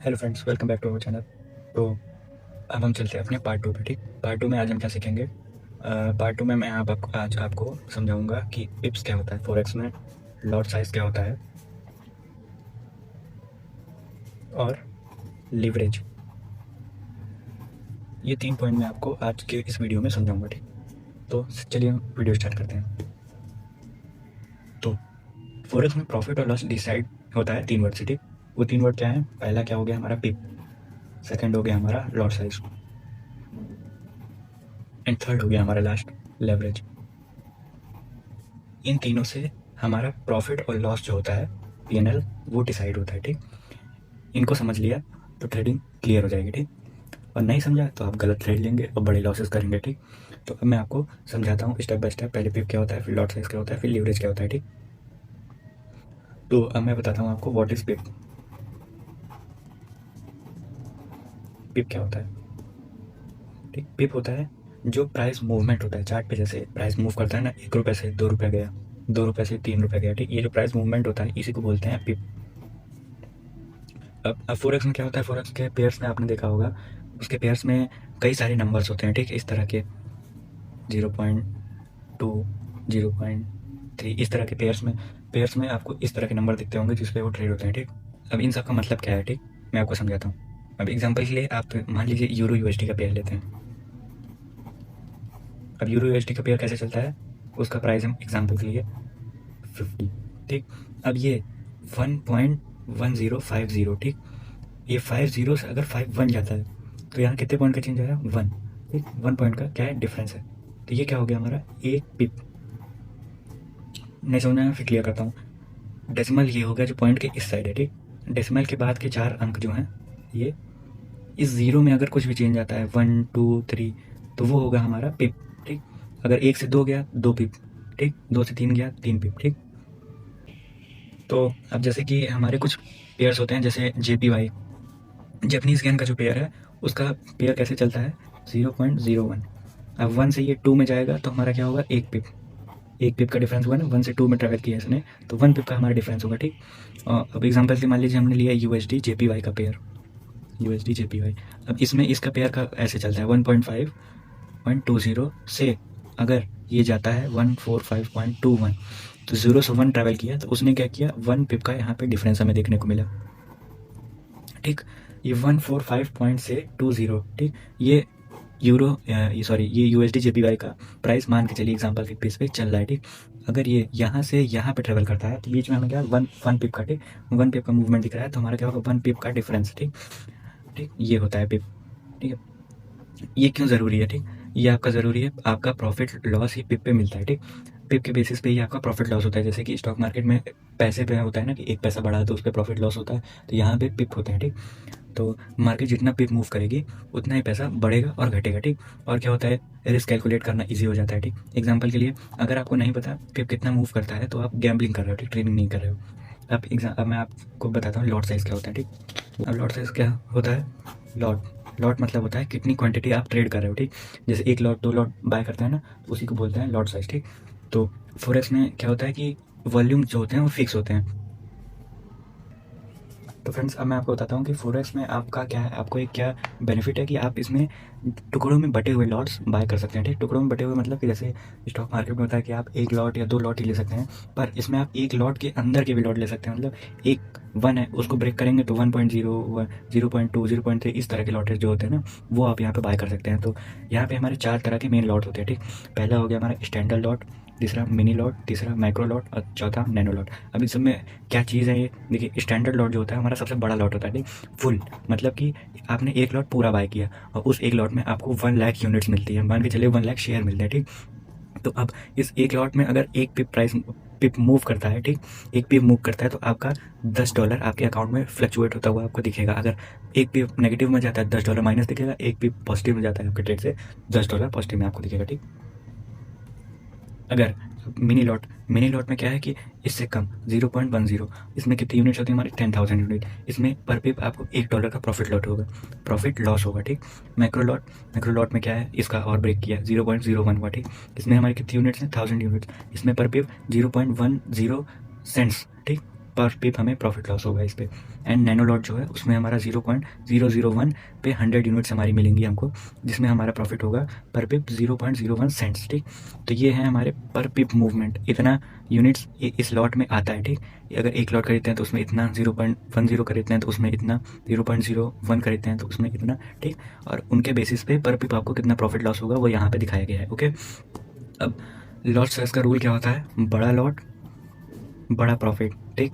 Hello friends, welcome back to our channel. तो अब हम चलते हैं अपने पार्ट 2 पे। ठीक, पार्ट 2 में आज हम क्या सीखेंगे। पार्ट 2 में मैं आज आपको समझाऊंगा कि पिप्स क्या होता है, फॉरेक्स में लॉट साइज क्या होता है और लीवरेज। ये 3 पॉइंट मैं आपको आज के इस वीडियो में समझाऊंगा। ठीक, तो चलिए हम वीडियो स्टार्ट करते हैं। तो फॉरेक्स में प्रॉफिट और लॉस डिसाइड होता है 3 वर्ड से। ठीक, वो 3 वर्ड क्या है? पहला क्या हो गया हमारा पिप, सेकंड हो गया हमारा लॉट साइज एंड थर्ड हो गया हमारा लास्ट लेवरेज। इन तीनों से हमारा प्रॉफिट और लॉस जो होता है, पीएनएल, वो डिसाइड होता है। ठीक, इनको समझ लिया तो ट्रेडिंग क्लियर हो जाएगी। ठीक, और नहीं समझा तो आप गलत ट्रेड लेंगे और बड़े लॉसेस करेंगे। ठीक, तो अब मैं आपको समझाता हूँ स्टेप बाय स्टेप। पहले पिप क्या होता है, फिर लॉट साइज क्या होता है, फिर लीवरेज क्या होता है। ठीक, तो अब मैं बताता हूँ आपको व्हाट इज पिप। पिप क्या होता है? ठीक, पिप होता है जो प्राइस मूवमेंट होता है चार्ट पे। जैसे प्राइस मूव करता है ना, 1 रुपये से 2 रुपये गया, 2 रुपये से 3 रुपये गया। ठीक, ये जो प्राइस मूवमेंट होता है इसी को बोलते हैं पिप। अब फोरेक्स में क्या होता है, फोरेक्स के पेयर्स में आपने देखा होगा, उसके पेयर्स में कई सारे नंबर्स होते हैं। ठीक, इस तरह के 0.2, 0.3, इस तरह के पेयर्स में आपको इस तरह के नंबर दिखते होंगे जिस पे वो ट्रेड होते हैं। ठीक, अब इन सब का मतलब क्या है, ठीक, मैं आपको समझाता हूँ। अब एग्जांपल के लिए आप मान लीजिए यूरो यूएसडी का पेयर लेते हैं। अब यूरो यूएसडी का पेयर कैसे चलता है, उसका प्राइस हम एग्जांपल के लिए 50। ठीक, अब ये 1.1050। ठीक, ये 50 से अगर 5 बन जाता है तो यहाँ कितने पॉइंट का चेंज आया, 1। ठीक, 1 पॉइंट का क्या है, डिफरेंस है। तो ये क्या हो गया हमारा, एक पिप। नहीं समझना है, फिर क्लियर करता हूँ। डेसिमल ये हो गया जो पॉइंट के इस साइड है। ठीक, डेसिमल के बाद के 4 अंक जो हैं, ये इस जीरो में अगर कुछ भी चेंज आता है 1 2 3, तो वो होगा हमारा पिप। ठीक, अगर 1 से 2 गया 2 पिप। ठीक, 2 से 3 गया 3 पिप। ठीक, तो अब जैसे कि हमारे कुछ पेयर्स होते हैं, जैसे JPY, जैपनीज येन का जो पेयर है, उसका पेयर कैसे चलता है, 0.01। अब 1 से ये 2 में जाएगा तो हमारा क्या होगा, 1 पिप। 1 पिप का डिफरेंस हुआ ना, 1 से 2 में ट्रैवल किया इसने, तो 1 पिप का हमारा डिफरेंस होगा। ठीक, अब एग्जांपल से मान लीजिए हमने लिया USD JPY का पेयर, USD JPY। अब इसमें इसका पेयर का ऐसे चलता है 1.5.20 से अगर ये जाता है 145.21, तो 0 से 1 ट्रैवल किया तो उसने क्या किया, 1 पिप का यहाँ पे डिफरेंस हमें देखने को मिला। ठीक, ये 145 पॉइंट से 20। ठीक, ये ये USD JPY का प्राइस मान के चलिए एग्जांपल के बेस पे चल रहा है। ठीक, अगर ये यहाँ से यहाँ पे ट्रेवल करता है तो बीच में हमें क्या, वन पिप का, ठीक, 1 पिप का मूवमेंट दिख रहा है, तो हमारा क्या होगा, 1 पिप का डिफरेंस। ठीक, ठीक, ये होता है पिप। ठीक है, ये क्यों ज़रूरी है? ठीक, ये आपका ज़रूरी है, आपका प्रॉफिट लॉस ही पिप पे मिलता है। ठीक, पिप के बेसिस पे ही आपका प्रॉफिट लॉस होता है। जैसे कि स्टॉक मार्केट में पैसे पे होता है ना कि 1 पैसा बढ़ा तो उस पर प्रॉफिट लॉस होता है, तो यहाँ पे पिप होता है। ठीक, तो मार्केट जितना पिप मूव करेगी उतना ही पैसा बढ़ेगा और घटेगा। ठीक, और क्या होता है, रिस्क कैलकुलेट करना ईजी हो जाता है। ठीक, एग्जाम्पल के लिए अगर आपको नहीं पता पिप कितना मूव करता है तो आप गैम्बलिंग कर रहे हो, ठीक, ट्रेडिंग नहीं कर रहे हो। अब मैं आपको बताता हूँ लॉट साइज़ क्या होता है। ठीक, अब लॉट साइज़ क्या होता है, लॉट मतलब होता है कितनी क्वांटिटी आप ट्रेड कर रहे हो। ठीक, जैसे 1 लॉट 2 लॉट बाय करते हैं ना, तो उसी को बोलते हैं लॉट साइज। ठीक, तो फॉरेक्स में क्या होता है कि वॉल्यूम जो होते हैं वो फिक्स होते हैं। तो फ्रेंड्स, अब मैं आपको बताता हूँ कि फॉरेक्स में आपका क्या है, आपको एक क्या बेनिफिट है कि आप इसमें टुकड़ों में बटे हुए लॉट्स बाय कर सकते हैं। ठीक, टुकड़ों में बटे हुए मतलब कि जैसे स्टॉक मार्केट में होता है कि आप 1 लॉट या 2 लॉट ही ले सकते हैं, पर इसमें आप 1 लॉट के अंदर के भी लॉट ले सकते हैं। मतलब एक 1 है, उसको ब्रेक करेंगे तो 1.0, 0.2, 0.3, इस तरह के लॉटेज जो होते हैं ना, वो आप यहाँ पे बाय कर सकते हैं। तो यहाँ पे हमारे 4 तरह के मेन लॉट होते हैं। ठीक, पहला हो गया हमारा स्टैंडर्ड लॉट, दूसरा मिनी लॉट, तीसरा माइक्रो लॉट और चौथा नैनो लॉट। अब इस सब में क्या चीज़ है, ये देखिए, स्टैंडर्ड लॉट जो होता है हमारा सबसे बड़ा लॉट होता है। ठीक, फुल मतलब कि आपने 1 लॉट पूरा बाय किया और उस 1 लॉट में आपको 1 लाख यूनिट्स मिलती है, मान के चलिए 1 लाख शेयर मिलते हैं। ठीक, तो अब इस 1 लॉट में अगर 1 पिप मूव करता है, ठीक, 1 पिप मूव करता है तो आपका $10 आपके अकाउंट में फ्लक्चुएट होता हुआ आपको दिखेगा। अगर 1 पिप नेगेटिव में जाता है $10 माइनस दिखेगा, 1 पिप पॉजिटिव में जाता है आपके ट्रेड से $10 पॉजिटिव में आपको दिखेगा। ठीक, अगर मिनी लॉट में क्या है कि इससे कम 0.10, इसमें कितनी यूनिट्स होती है हमारी, 10,000 यूनिट। इसमें पर पिप आपको $1 का प्रॉफिट लॉस होगा। ठीक, मैक्रो लॉट में क्या है, इसका और ब्रेक किया 0.01 हुआ। ठीक, इसमें हमारी कितनी यूनिट्स हैं, 1000 यूनिट्स। इसमें पर पिप 0.10 सेंट्स। ठीक, पर पिप हमें प्रॉफिट लॉस होगा इस पे। एंड नैनो लॉट जो है उसमें हमारा 0.001 पे 100 यूनिट्स हमारी मिलेंगी हमको, जिसमें हमारा प्रॉफिट होगा पर पिप 0.01 सेंट्स। ठीक, तो ये है हमारे पर पिप मूवमेंट, इतना यूनिट्स इस लॉट में आता है। ठीक, अगर एक लॉट खरीदते हैं तो उसमें इतना, 0.10 खरीदते हैं तो उसमें इतना, 0.01 खरीदते हैं तो उसमें इतना। ठीक, और उनके बेसिस पे पर पिप आपको कितना प्रॉफिट लॉस होगा वो यहाँ पे दिखाया गया है। ओके, अब लॉट साइज का रूल क्या होता है? बड़ा लॉट बड़ा प्रॉफिट, ठीक,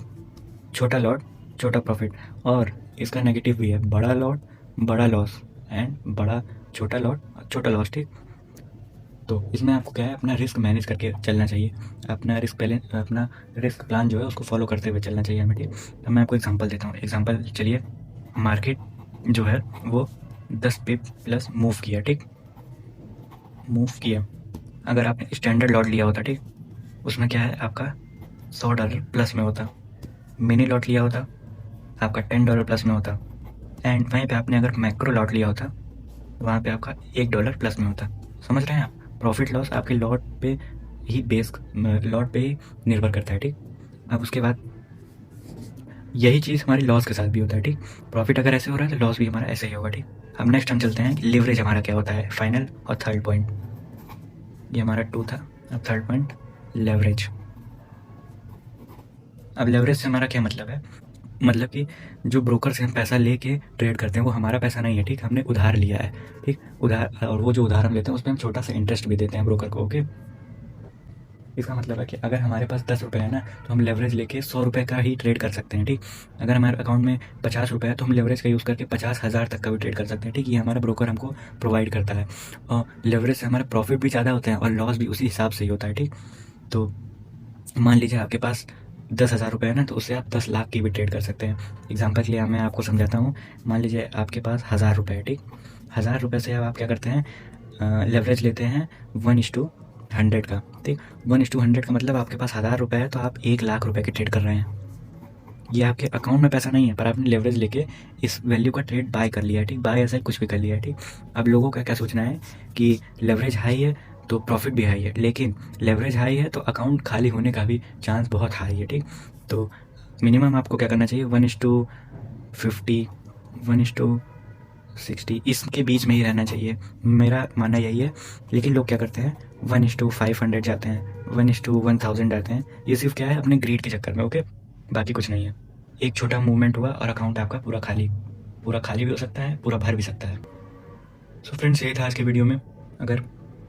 छोटा लॉट छोटा प्रॉफिट। और इसका नेगेटिव भी है, बड़ा लॉट बड़ा लॉस एंड बड़ा छोटा लॉट छोटा लॉस। ठीक, तो इसमें आपको क्या है, अपना रिस्क मैनेज करके चलना चाहिए, अपना रिस्क प्लान जो है उसको फॉलो करते हुए चलना चाहिए हमें। ठीक, तो मैं आपको एग्जांपल देता हूँ। एग्जांपल चलिए, मार्केट जो है वो 10 पिप प्लस मूव किया। ठीक, मूव किया, अगर आपने स्टैंडर्ड लॉट लिया होता, ठीक, उसमें क्या है, आपका $100 प्लस में होता। मिनी लॉट लिया होता आपका $10 प्लस में होता। एंड वहीं पे आपने अगर मैक्रो लॉट लिया होता वहाँ पे आपका $1 प्लस में होता। समझ रहे हैं आप? प्रॉफिट लॉस आपके लॉट पे ही लॉट पे ही निर्भर करता है। ठीक, अब उसके बाद यही चीज़ हमारी लॉस के साथ भी होता है। ठीक, प्रॉफिट अगर ऐसे हो रहा है तो लॉस भी हमारा ऐसे ही होगा। ठीक, अब नेक्स्ट हम चलते हैं लिवरेज हमारा क्या होता है, फाइनल और थर्ड पॉइंट। ये हमारा 2 था, अब थर्ड पॉइंट लेवरेज। अब लेवरेज से हमारा क्या मतलब है? मतलब कि जो ब्रोकर से हम पैसा लेके ट्रेड करते हैं वो हमारा पैसा नहीं है। ठीक, हमने उधार लिया है। ठीक, उधार, और वो जो उधार हम लेते हैं उस पर हम छोटा सा इंटरेस्ट भी देते हैं ब्रोकर को। ओके, इसका मतलब है कि अगर हमारे पास 10 रुपये है ना तो हम लेवरेज लेके 100 रुपये का ही ट्रेड कर सकते हैं। ठीक, अगर हमारे अकाउंट में 50 रुपये है तो हम लेवरेज का यूज़ करके 50,000 तक का भी ट्रेड कर सकते हैं। ठीक, ये हमारा ब्रोकर हमको प्रोवाइड करता है, और लेवरेज से हमारे प्रॉफिट भी ज़्यादा होते हैं और लॉस भी उसी हिसाब से ही होता है। ठीक, तो मान लीजिए आपके पास 10,000 रुपये है ना, तो उससे आप 10 लाख की भी ट्रेड कर सकते हैं। एग्जांपल के लिए मैं आपको समझाता हूँ। मान लीजिए आपके पास 1,000 रुपये है। ठीक, 1,000 रुपये से आप क्या करते हैं, लेवरेज लेते हैं 1:100 का। ठीक, 1:100 का मतलब आपके पास 1,000 रुपये है तो आप 1 लाख रुपये की ट्रेड कर रहे हैं। ये आपके अकाउंट में पैसा नहीं है, पर आपने लेवरेज लेके इस वैल्यू का ट्रेड बाय कर लिया है। ठीक, बाय ऐसा कुछ भी कर लिया है। ठीक, अब लोगों का क्या सोचना है कि लेवरेज हाई है तो प्रॉफिट भी हाई है, लेकिन लेवरेज हाई है तो अकाउंट खाली होने का भी चांस बहुत हाई है। ठीक, तो मिनिमम आपको क्या करना चाहिए, 1:50 1:60 इसके बीच में ही रहना चाहिए, मेरा मानना यही है। लेकिन लोग क्या करते हैं, 1:500 जाते हैं, 1:1000 जाते हैं। ये सिर्फ क्या है, अपने ग्रीड के चक्कर में। ओके, बाकी कुछ नहीं है। एक छोटा मूवमेंट हुआ और अकाउंट आपका पूरा खाली भी हो सकता है, पूरा भर भी सकता है। सो फ्रेंड्स, यही था आज के वीडियो में। अगर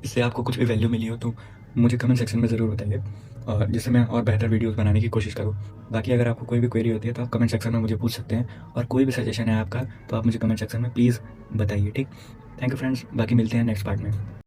इससे आपको कुछ भी वैल्यू मिली हो तो मुझे कमेंट सेक्शन में ज़रूर बताइए, और जिससे मैं और बेहतर वीडियोस बनाने की कोशिश करूँ। बाकी अगर आपको कोई भी क्वेरी होती है तो आप कमेंट सेक्शन में मुझे पूछ सकते हैं, और कोई भी सजेशन है आपका तो आप मुझे कमेंट सेक्शन में प्लीज़ बताइए। ठीक, थैंक यू फ्रेंड्स, बाकी मिलते हैं नेक्स्ट पार्ट में।